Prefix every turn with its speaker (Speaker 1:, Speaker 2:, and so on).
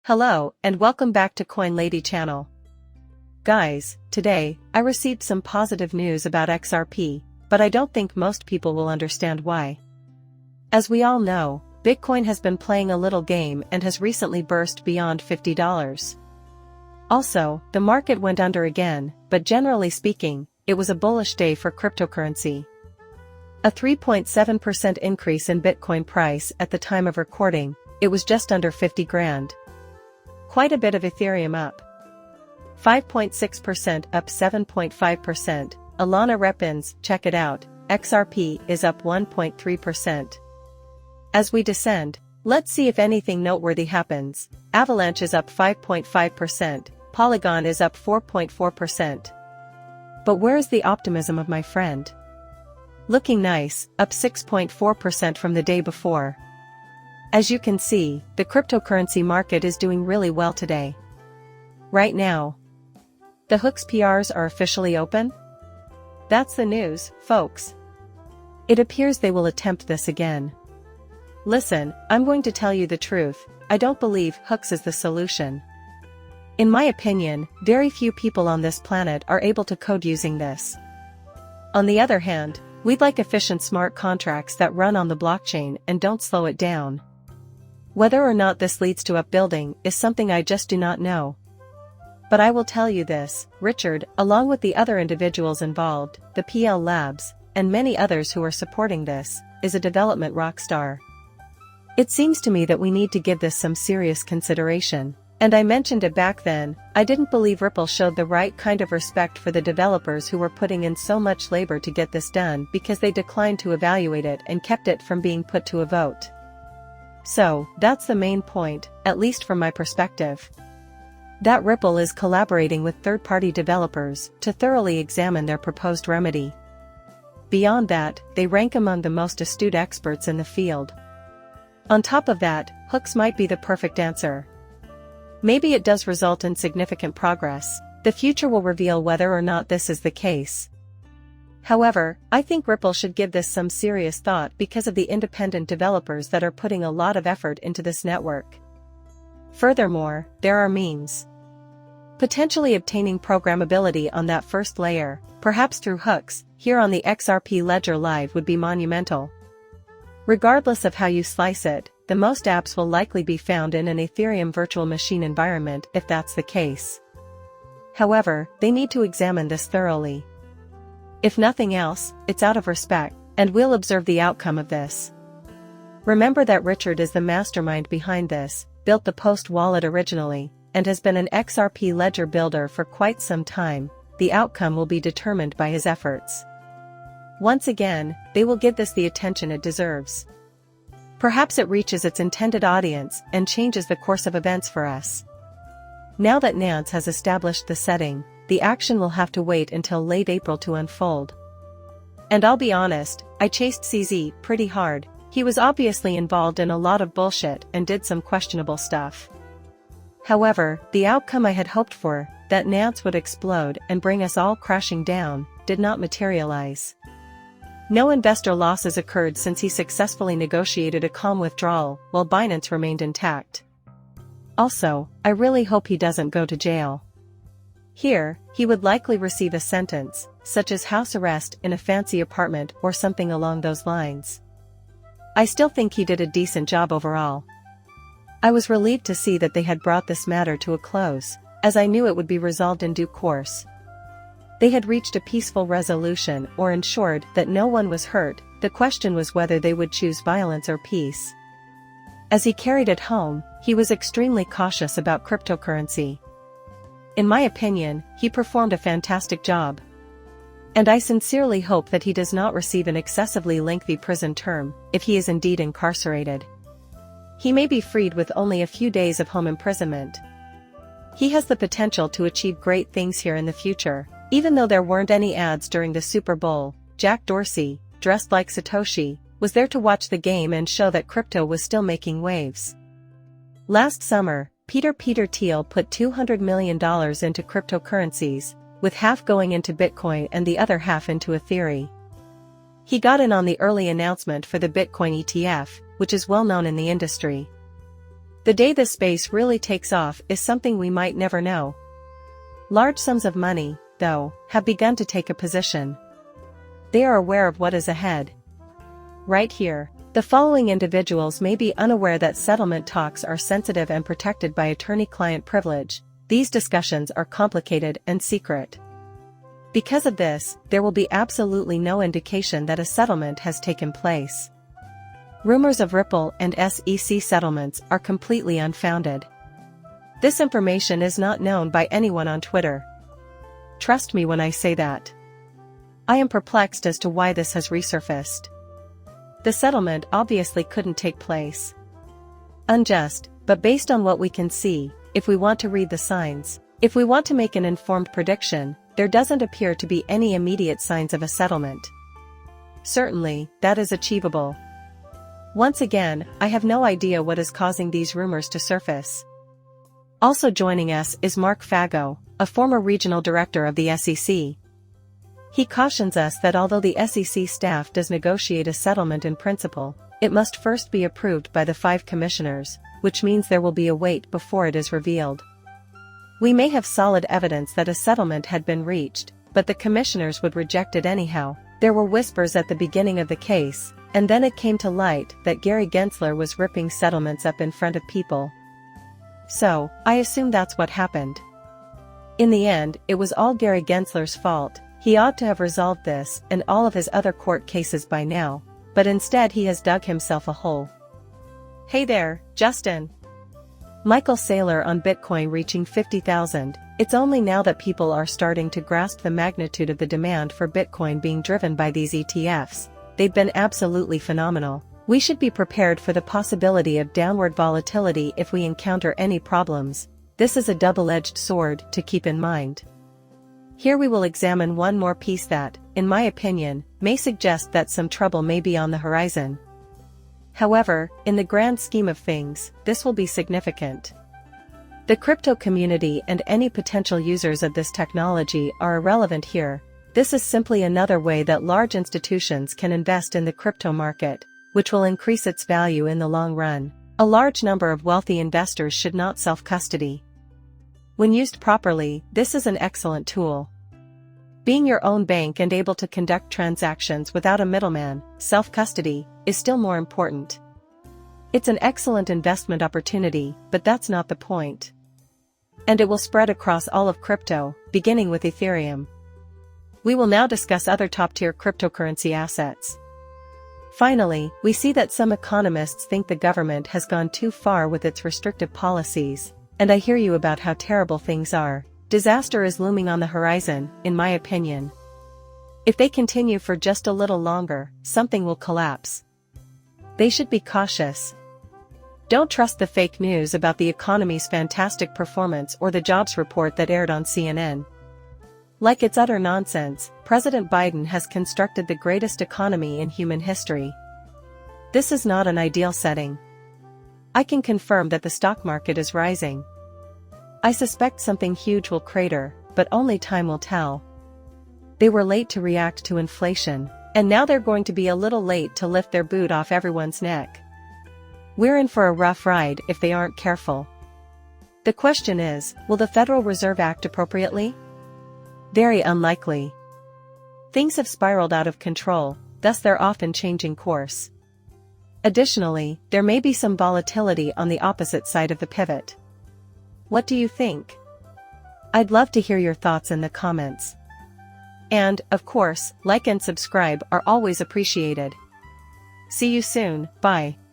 Speaker 1: Hello, and welcome back to Coin Lady channel. Guys, today, I received some positive news about XRP, but I don't think most people will understand why. As we all know, Bitcoin has been playing a little game and has recently burst beyond $50. Also, the market went under again, but generally speaking, it was a bullish day for cryptocurrency. A 3.7% increase in Bitcoin price at the time of recording, it was just under 50 grand. Quite a bit of Ethereum up. 5.6% up 7.5%, Alana Repins, check it out, XRP is up 1.3%. As we descend, let's see if anything noteworthy happens. Avalanche is up 5.5%, Polygon is up 4.4%. But where's the optimism of my friend? Looking nice, up 6.4% from the day before. As you can see, the cryptocurrency market is doing really well today. Right now, the HOOX PRs are officially open? That's the news, folks. It appears they will attempt this again. Listen, I'm going to tell you the truth, I don't believe HOOX is the solution. In my opinion, very few people on this planet are able to code using this. On the other hand, we'd like efficient smart contracts that run on the blockchain and don't slow it down. Whether or not this leads to upbuilding is something I just do not know. But I will tell you this, Richard, along with the other individuals involved, the PL Labs, and many others who are supporting this, is a development rock star. It seems to me that we need to give this some serious consideration, and I mentioned it back then, I didn't believe Ripple showed the right kind of respect for the developers who were putting in so much labor to get this done because they declined to evaluate it and kept it from being put to a vote. So, that's the main point, at least from my perspective. That Ripple is collaborating with third-party developers to thoroughly examine their proposed remedy. Beyond that, they rank among the most astute experts in the field. On top of that, HOOX might be the perfect answer. Maybe it does result in significant progress. The future will reveal whether or not this is the case. However, I think Ripple should give this some serious thought because of the independent developers that are putting a lot of effort into this network. Furthermore, there are memes. Potentially obtaining programmability on that first layer, perhaps through HOOX, here on the XRP Ledger Live would be monumental. Regardless of how you slice it, the most apps will likely be found in an Ethereum virtual machine environment if that's the case. However, they need to examine this thoroughly. If nothing else, it's out of respect, and we'll observe the outcome of this. Remember that Richard is the mastermind behind this, built the Post wallet originally, and has been an XRP ledger builder for quite some time. The outcome will be determined by his efforts. Once again, they will give this the attention it deserves. Perhaps it reaches its intended audience and changes the course of events for us. Now that Nance has established the setting, the action will have to wait until late April to unfold. And I'll be honest, I chased CZ pretty hard. He was obviously involved in a lot of bullshit and did some questionable stuff. However, the outcome I had hoped for, that Nance would explode and bring us all crashing down, did not materialize. No investor losses occurred since he successfully negotiated a calm withdrawal while Binance remained intact. Also, I really hope he doesn't go to jail. Here, he would likely receive a sentence, such as house arrest in a fancy apartment or something along those lines. I still think he did a decent job overall. I was relieved to see that they had brought this matter to a close, as I knew it would be resolved in due course. They had reached a peaceful resolution or ensured that no one was hurt. The question was whether they would choose violence or peace. As he carried it home, he was extremely cautious about cryptocurrency. In my opinion, he performed a fantastic job. And I sincerely hope that he does not receive an excessively lengthy prison term, if he is indeed incarcerated. He may be freed with only a few days of home imprisonment. He has the potential to achieve great things here in the future. Even though there weren't any ads during the Super Bowl, Jack Dorsey, dressed like Satoshi, was there to watch the game and show that crypto was still making waves. Last summer, Peter Thiel put $200 million into cryptocurrencies, with half going into Bitcoin and the other half into Ethereum. He got in on the early announcement for the Bitcoin ETF, which is well known in the industry. The day the space really takes off is something we might never know. Large sums of money, though, have begun to take a position. They are aware of what is ahead. Right here, the following individuals may be unaware that settlement talks are sensitive and protected by attorney-client privilege. These discussions are complicated and secret. Because of this, there will be absolutely no indication that a settlement has taken place. Rumors of Ripple and SEC settlements are completely unfounded. This information is not known by anyone on Twitter. Trust me when I say that. I am perplexed as to why this has resurfaced. The settlement obviously couldn't take place. Unjust, but based on what we can see, if we want to read the signs, if we want to make an informed prediction, there doesn't appear to be any immediate signs of a settlement. Certainly, that is achievable. Once again, I have no idea what is causing these rumors to surface. Also joining us is Mark Fago, a former regional director of the SEC. He cautions us that although the SEC staff does negotiate a settlement in principle, it must first be approved by the 5 commissioners, which means there will be a wait before it is revealed. We may have solid evidence that a settlement had been reached, but the commissioners would reject it anyhow. There were whispers at the beginning of the case, and then it came to light that Gary Gensler was ripping settlements up in front of people. So, I assume that's what happened. In the end, it was all Gary Gensler's fault. He ought to have resolved this and all of his other court cases by now, but instead he has dug himself a hole. Hey there, Justin. Michael Saylor on Bitcoin reaching 50,000. It's only now that people are starting to grasp the magnitude of the demand for Bitcoin being driven by these ETFs. They've been absolutely phenomenal. We should be prepared for the possibility of downward volatility if we encounter any problems. This is a double-edged sword to keep in mind. Here we will examine one more piece that, in my opinion, may suggest that some trouble may be on the horizon. However, in the grand scheme of things, this will be significant. The crypto community and any potential users of this technology are irrelevant here. This is simply another way that large institutions can invest in the crypto market, which will increase its value in the long run. A large number of wealthy investors should not self-custody. When used properly, this is an excellent tool. Being your own bank and able to conduct transactions without a middleman, self-custody, is still more important. It's an excellent investment opportunity, but that's not the point. And it will spread across all of crypto, beginning with Ethereum. We will now discuss other top-tier cryptocurrency assets. Finally, we see that some economists think the government has gone too far with its restrictive policies, and I hear you about how terrible things are. Disaster is looming on the horizon, in my opinion. If they continue for just a little longer, something will collapse. They should be cautious. Don't trust the fake news about the economy's fantastic performance or the jobs report that aired on CNN. Like it's utter nonsense, President Biden has constructed the greatest economy in human history. This is not an ideal setting. I can confirm that the stock market is rising. I suspect something huge will crater, but only time will tell. They were late to react to inflation, and now they're going to be a little late to lift their boot off everyone's neck. We're in for a rough ride if they aren't careful. The question is, will the Federal Reserve act appropriately? Very unlikely. Things have spiraled out of control, thus they're often changing course. Additionally, there may be some volatility on the opposite side of the pivot. What do you think? I'd love to hear your thoughts in the comments. And, of course, like and subscribe are always appreciated. See you soon, bye.